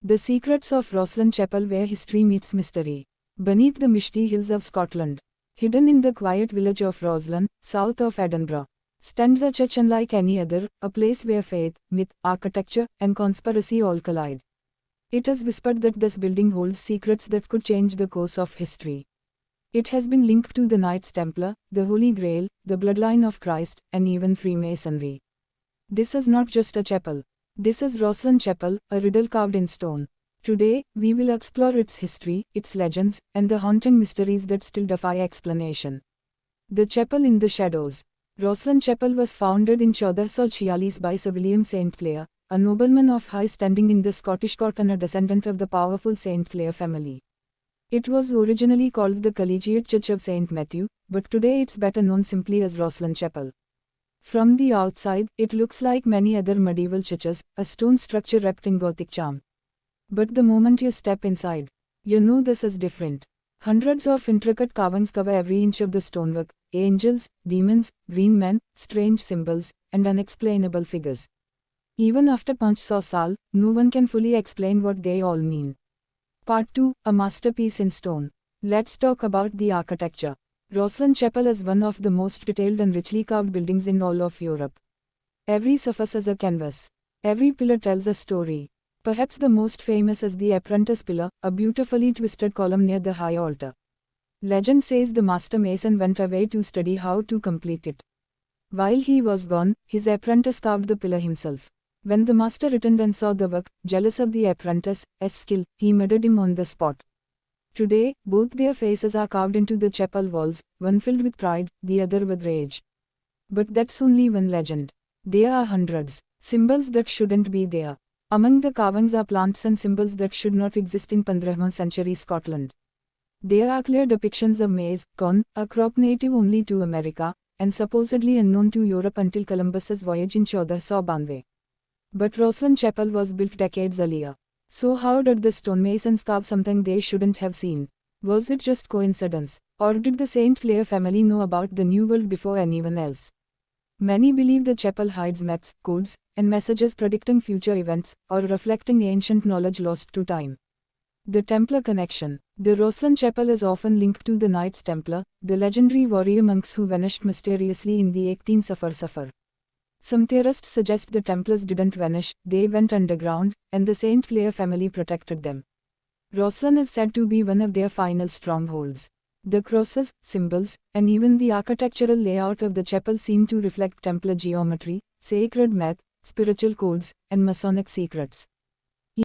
The secrets of Rosslyn Chapel, where history meets mystery. Beneath the misty hills of Scotland, hidden in the quiet village of Rosslyn, south of Edinburgh, stands a church unlike any other, a place where faith, myth, architecture, and conspiracy all collide. It is whispered that this building holds secrets that could change the course of history. It has been linked to the Knights Templar, the Holy Grail, the Bloodline of Christ, and even Freemasonry. This is not just a chapel. This is Rosslyn Chapel, a riddle carved in stone. Today, we will explore its history, its legends, and the haunting mysteries that still defy explanation. The Chapel in the Shadows. Rosslyn Chapel was founded in 1446 by Sir William St. Clair, a nobleman of high standing in the Scottish court and a descendant of the powerful St. Clair family. It was originally called the Collegiate Church of St. Matthew, but today it's better known simply as Rosslyn Chapel. From the outside, it looks like many other medieval churches, a stone structure wrapped in Gothic charm. But the moment you step inside, you know this is different. Hundreds of intricate carvings cover every inch of the stonework: angels, demons, green men, strange symbols, and unexplainable figures. Even after Punch saw Sal, no one can fully explain what they all mean. Part 2, a masterpiece in stone. Let's talk about the architecture. Rosslyn Chapel is one of the most detailed and richly carved buildings in all of Europe. Every surface is a canvas. Every pillar tells a story. Perhaps the most famous is the Apprentice Pillar, a beautifully twisted column near the high altar. Legend says the master mason went away to study how to complete it. While he was gone, his apprentice carved the pillar himself. When the master returned and saw the work, jealous of the apprentice's skill, he murdered him on the spot. Today, both their faces are carved into the chapel walls, one filled with pride, the other with rage. But that's only one legend. There are hundreds. Symbols that shouldn't be there. Among the carvings are plants and symbols that should not exist in 15th century Scotland. There are clear depictions of maize, corn, a crop native only to America, and supposedly unknown to Europe until Columbus's voyage in 1492. But Rosslyn Chapel was built decades earlier. So how did the stonemasons carve something they shouldn't have seen? Was it just coincidence? Or did the St. Clair family know about the New World before anyone else? Many believe the chapel hides maps, codes, and messages predicting future events, or reflecting ancient knowledge lost to time. The Templar connection. The Rosslyn Chapel is often linked to the Knights Templar, the legendary warrior monks who vanished mysteriously in the 18th Safar. Some theorists suggest the Templars didn't vanish, they went underground, and the St. Clair family protected them. Rosslyn is said to be one of their final strongholds. The crosses, symbols, and even the architectural layout of the chapel seem to reflect Templar geometry, sacred math, spiritual codes, and Masonic secrets.